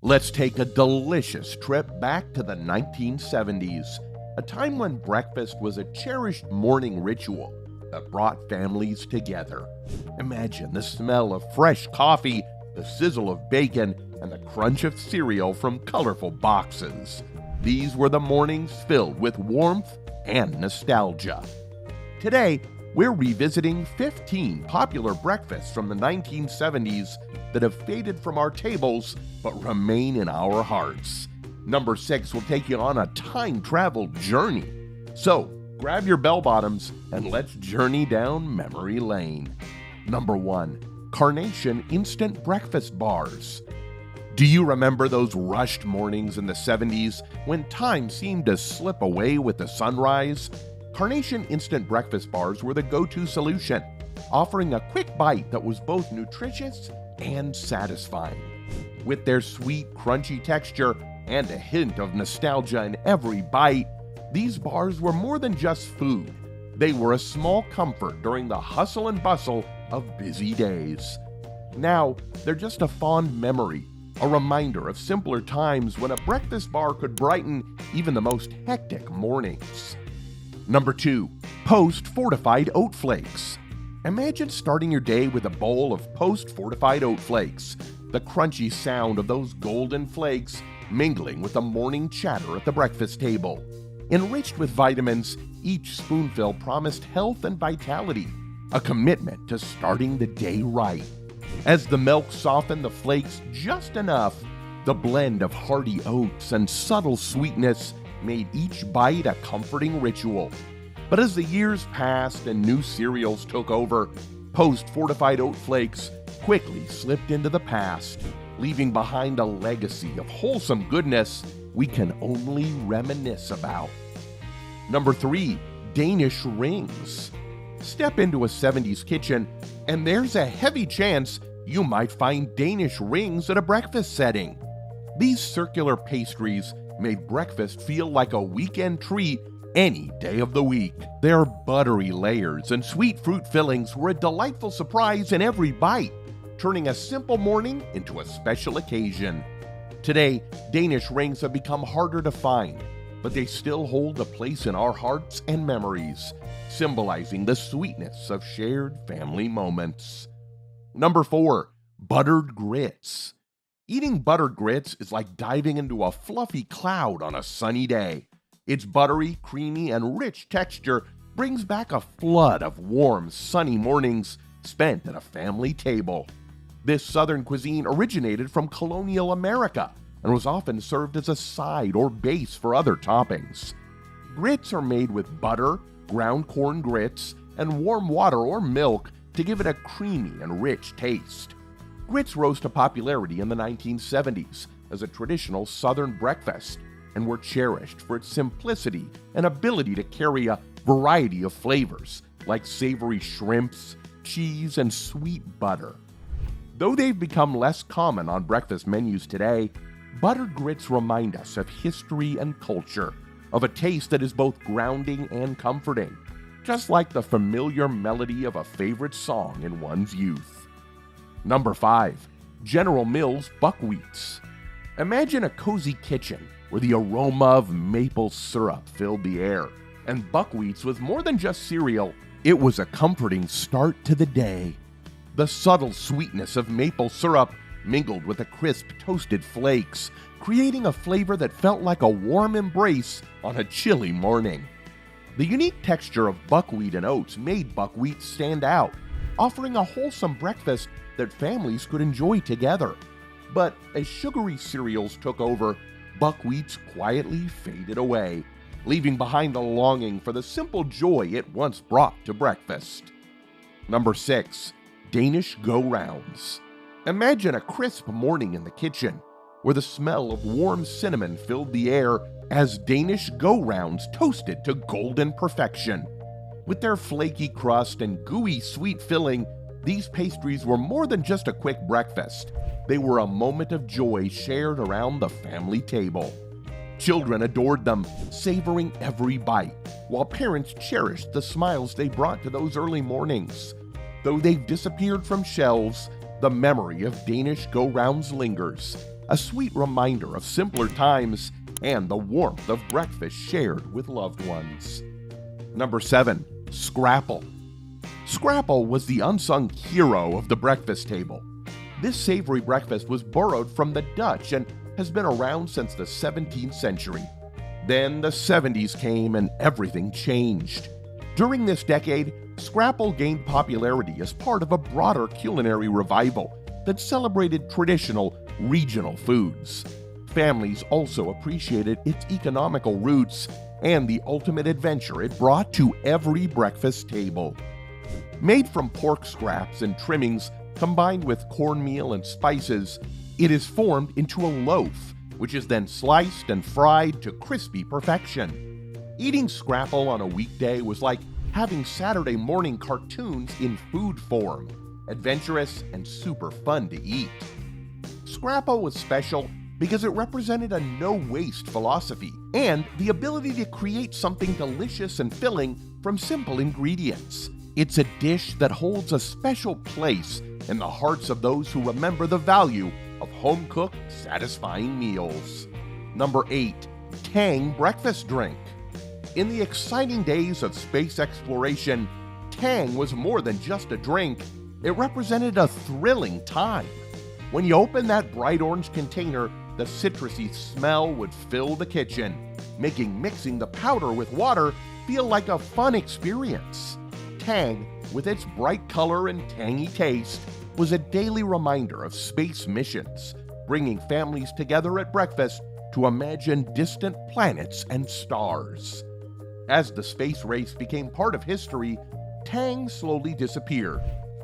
Let's take a delicious trip back to the 1970s, a time when breakfast was a cherished morning ritual that brought families together. Imagine the smell of fresh coffee, the sizzle of bacon, and the crunch of cereal from colorful boxes. These were the mornings filled with warmth and nostalgia. Today, we're revisiting 15 popular breakfasts from the 1970s that have faded from our tables but remain in our hearts. Number 6 will take you on a time-travel journey. So, grab your bell-bottoms and let's journey down memory lane. Number 1. Carnation Instant Breakfast Bars. Do you remember those rushed mornings in the 70s when time seemed to slip away with the sunrise? Carnation Instant Breakfast Bars were the go-to solution, offering a quick bite that was both nutritious and satisfying. With their sweet, crunchy texture and a hint of nostalgia in every bite, these bars were more than just food. They were a small comfort during the hustle and bustle of busy days. Now, they're just a fond memory, a reminder of simpler times when a breakfast bar could brighten even the most hectic mornings. Number 2. Post-Fortified Oat Flakes. Imagine starting your day with a bowl of post-fortified oat flakes, the crunchy sound of those golden flakes mingling with the morning chatter at the breakfast table. Enriched with vitamins, each spoonful promised health and vitality, a commitment to starting the day right. As the milk softened the flakes just enough, the blend of hearty oats and subtle sweetness made each bite a comforting ritual. But as the years passed and new cereals took over, post-fortified oat flakes quickly slipped into the past, leaving behind a legacy of wholesome goodness we can only reminisce about. Number 3. Danish Rings. Step into a 70s kitchen, and there's a heavy chance you might find Danish rings at a breakfast setting. These circular pastries made breakfast feel like a weekend treat any day of the week. Their buttery layers and sweet fruit fillings were a delightful surprise in every bite, turning a simple morning into a special occasion. Today, Danish rings have become harder to find, but they still hold a place in our hearts and memories, symbolizing the sweetness of shared family moments. Number 4. Buttered Grits. Eating buttered grits is like diving into a fluffy cloud on a sunny day. Its buttery, creamy, and rich texture brings back a flood of warm, sunny mornings spent at a family table. This southern cuisine originated from colonial America and was often served as a side or base for other toppings. Grits are made with butter, ground corn grits, and warm water or milk to give it a creamy and rich taste. Grits rose to popularity in the 1970s as a traditional Southern breakfast and were cherished for its simplicity and ability to carry a variety of flavors like savory shrimps, cheese, and sweet butter. Though they've become less common on breakfast menus today, buttered grits remind us of history and culture, of a taste that is both grounding and comforting, just like the familiar melody of a favorite song in one's youth. Number 5. General Mills Buckwheats. Imagine a cozy kitchen where the aroma of maple syrup filled the air, and buckwheats was more than just cereal, it was a comforting start to the day. The subtle sweetness of maple syrup mingled with the crisp toasted flakes, creating a flavor that felt like a warm embrace on a chilly morning. The unique texture of buckwheat and oats made buckwheat stand out, offering a wholesome breakfast that families could enjoy together. But as sugary cereals took over, buckwheats quietly faded away, leaving behind a longing for the simple joy it once brought to breakfast. Number 6. Danish Go-Rounds. Imagine a crisp morning in the kitchen, where the smell of warm cinnamon filled the air as Danish Go-Rounds toasted to golden perfection. With their flaky crust and gooey sweet filling, these pastries were more than just a quick breakfast. They were a moment of joy shared around the family table. Children adored them, savoring every bite, while parents cherished the smiles they brought to those early mornings. Though they've disappeared from shelves, the memory of Danish Go-Rounds lingers, a sweet reminder of simpler times and the warmth of breakfast shared with loved ones. Number 7. Scrapple. Scrapple was the unsung hero of the breakfast table. This savory breakfast was borrowed from the Dutch and has been around since the 17th century. Then the 70s came and everything changed. During this decade, Scrapple gained popularity as part of a broader culinary revival that celebrated traditional, regional foods. Families also appreciated its economical roots and the ultimate adventure it brought to every breakfast table. Made from pork scraps and trimmings combined with cornmeal and spices, it is formed into a loaf, which is then sliced and fried to crispy perfection. Eating Scrapple on a weekday was like having Saturday morning cartoons in food form, adventurous and super fun to eat. Scrapple was special because it represented a no-waste philosophy and the ability to create something delicious and filling from simple ingredients. It's a dish that holds a special place in the hearts of those who remember the value of home-cooked, satisfying meals. Number 8. Tang breakfast drink. In the exciting days of space exploration, Tang was more than just a drink. It represented a thrilling time. When you open that bright orange container, the citrusy smell would fill the kitchen, making mixing the powder with water feel like a fun experience. Tang, with its bright color and tangy taste, was a daily reminder of space missions, bringing families together at breakfast to imagine distant planets and stars. As the space race became part of history, Tang slowly disappeared,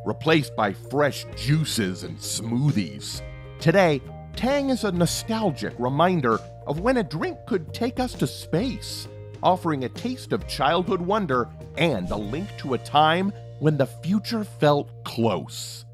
replaced by fresh juices and smoothies. Today, Tang is a nostalgic reminder of when a drink could take us to space, offering a taste of childhood wonder and a link to a time when the future felt close.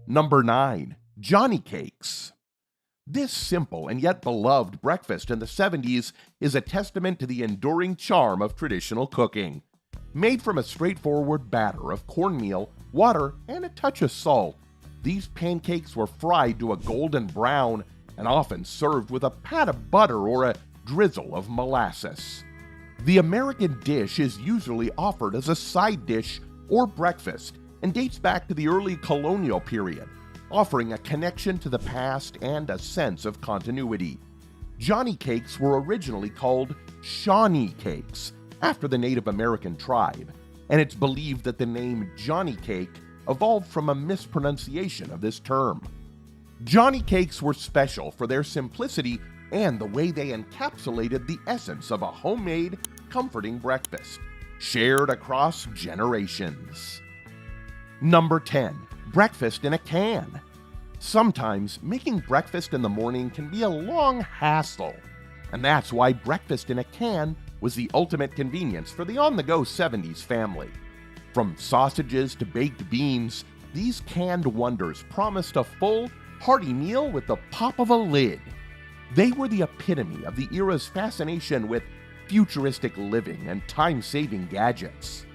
Number 9. Johnny Cakes. This simple and yet beloved breakfast in the 70s is a testament to the enduring charm of traditional cooking. Made from a straightforward batter of cornmeal, water, and a touch of salt, these pancakes were fried to a golden brown and often served with a pat of butter or a drizzle of molasses. The American dish is usually offered as a side dish or breakfast and dates back to the early colonial period, offering a connection to the past and a sense of continuity. Johnny Cakes were originally called Shawnee Cakes, after the Native American tribe, and it's believed that the name Johnny Cake evolved from a mispronunciation of this term. Johnny Cakes were special for their simplicity and the way they encapsulated the essence of a homemade, comforting breakfast, shared across generations. Number 10. Breakfast in a can. Sometimes making breakfast in the morning can be a long hassle, and that's why breakfast in a can was the ultimate convenience for the on-the-go 70s family. From sausages to baked beans, these canned wonders promised a full, hearty meal with the pop of a lid. They were the epitome of the era's fascination with futuristic living and time-saving gadgets.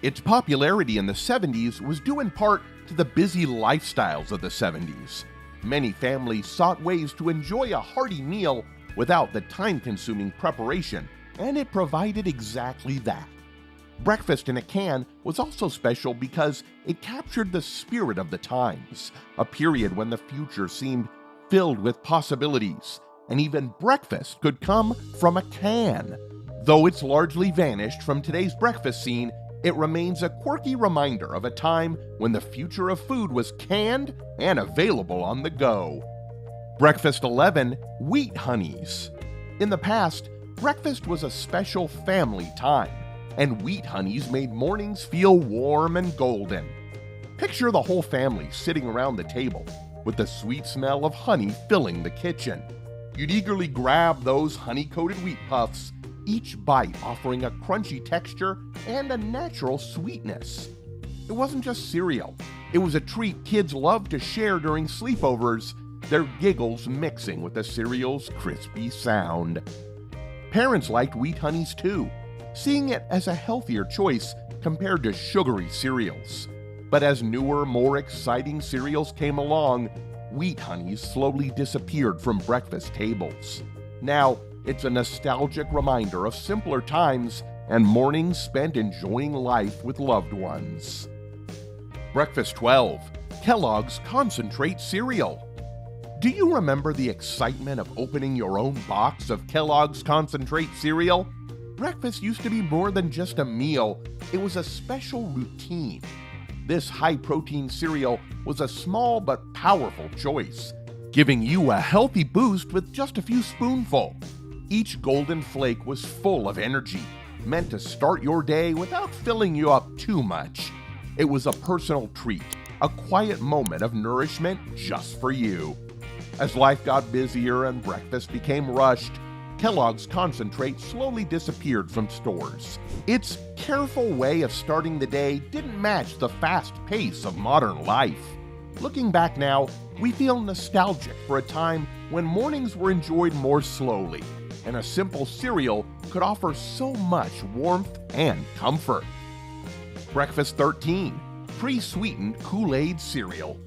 Its popularity in the 70s was due in part to the busy lifestyles of the 70s. Many families sought ways to enjoy a hearty meal without the time-consuming preparation, and it provided exactly that. Breakfast in a can was also special because it captured the spirit of the times, a period when the future seemed filled with possibilities, and even breakfast could come from a can. Though it's largely vanished from today's breakfast scene, it remains a quirky reminder of a time when the future of food was canned and available on the go. Breakfast 11. Wheat Honeys. In the past, breakfast was a special family time, and wheat honeys made mornings feel warm and golden. Picture the whole family sitting around the table, with the sweet smell of honey filling the kitchen. You'd eagerly grab those honey-coated wheat puffs, each bite offering a crunchy texture and a natural sweetness. It wasn't just cereal. It was a treat kids loved to share during sleepovers, their giggles mixing with the cereal's crispy sound. Parents liked wheat honeys too, seeing it as a healthier choice compared to sugary cereals. But as newer, more exciting cereals came along, wheat honeys slowly disappeared from breakfast tables. Now, it's a nostalgic reminder of simpler times and mornings spent enjoying life with loved ones. Breakfast 12. Kellogg's Concentrate Cereal. Do you remember the excitement of opening your own box of Kellogg's Concentrate Cereal? Breakfast used to be more than just a meal, it was a special routine. This high-protein cereal was a small but powerful choice, giving you a healthy boost with just a few spoonfuls. Each golden flake was full of energy, meant to start your day without filling you up too much. It was a personal treat, a quiet moment of nourishment just for you. As life got busier and breakfast became rushed, Kellogg's Concentrate slowly disappeared from stores. Its careful way of starting the day didn't match the fast pace of modern life. Looking back now, we feel nostalgic for a time when mornings were enjoyed more slowly, and a simple cereal could offer so much warmth and comfort. Breakfast 13. Pre-Sweetened Kool-Aid Cereal.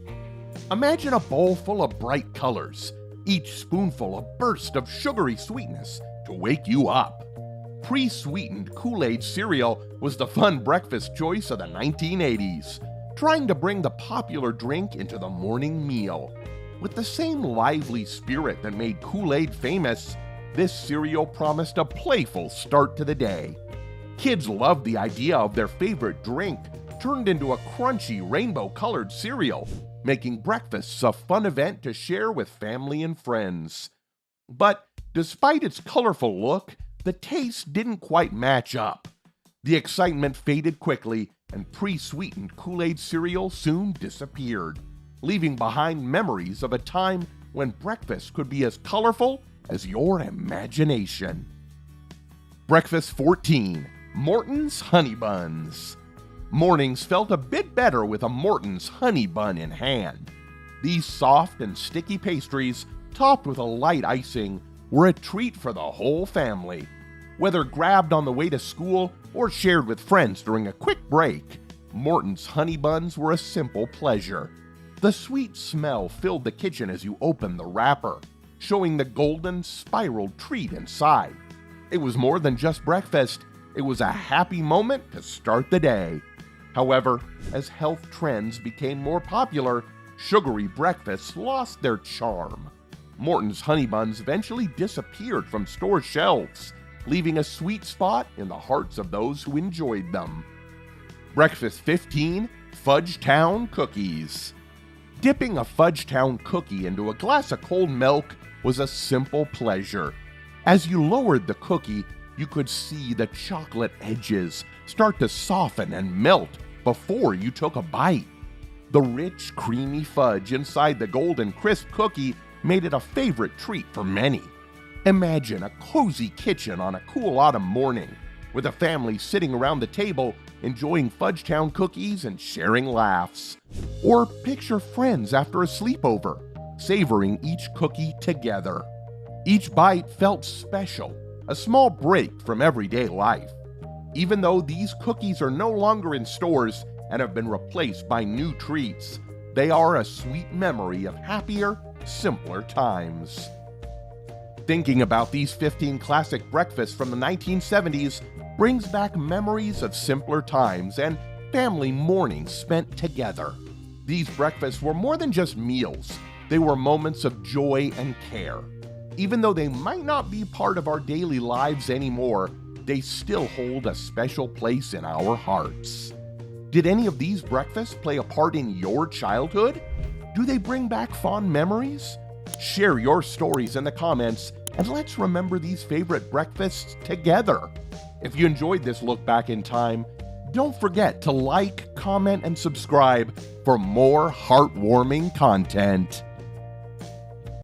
Imagine a bowl full of bright colors, each spoonful a burst of sugary sweetness to wake you up. Pre-Sweetened Kool-Aid cereal was the fun breakfast choice of the 1980s, trying to bring the popular drink into the morning meal. With the same lively spirit that made Kool-Aid famous, this cereal promised a playful start to the day. Kids loved the idea of their favorite drink turned into a crunchy rainbow-colored cereal, making breakfasts a fun event to share with family and friends. But despite its colorful look, the taste didn't quite match up. The excitement faded quickly, and pre-sweetened Kool-Aid cereal soon disappeared, leaving behind memories of a time when breakfast could be as colorful as your imagination. Breakfast 14. Morton's Honey Buns. Mornings felt a bit better with a Morton's honey bun in hand. These soft and sticky pastries, topped with a light icing, were a treat for the whole family. Whether grabbed on the way to school or shared with friends during a quick break, Morton's honey buns were a simple pleasure. The sweet smell filled the kitchen as you opened the wrapper, showing the golden, spiraled treat inside. It was more than just breakfast, it was a happy moment to start the day. However, as health trends became more popular, sugary breakfasts lost their charm. Morton's honey buns eventually disappeared from store shelves, leaving a sweet spot in the hearts of those who enjoyed them. Breakfast 15. Fudgetown Cookies. Dipping a Fudgetown cookie into a glass of cold milk was a simple pleasure. As you lowered the cookie, you could see the chocolate edges start to soften and melt before you took a bite. The rich, creamy fudge inside the golden crisp cookie made it a favorite treat for many. Imagine a cozy kitchen on a cool autumn morning, with a family sitting around the table enjoying Fudgetown cookies and sharing laughs. Or picture friends after a sleepover, savoring each cookie together. Each bite felt special, a small break from everyday life. Even though these cookies are no longer in stores and have been replaced by new treats, they are a sweet memory of happier, simpler times. Thinking about these 15 classic breakfasts from the 1970s brings back memories of simpler times and family mornings spent together. These breakfasts were more than just meals, they were moments of joy and care. Even though they might not be part of our daily lives anymore, they still hold a special place in our hearts. Did any of these breakfasts play a part in your childhood? Do they bring back fond memories? Share your stories in the comments, and let's remember these favorite breakfasts together. If you enjoyed this look back in time, don't forget to like, comment, and subscribe for more heartwarming content.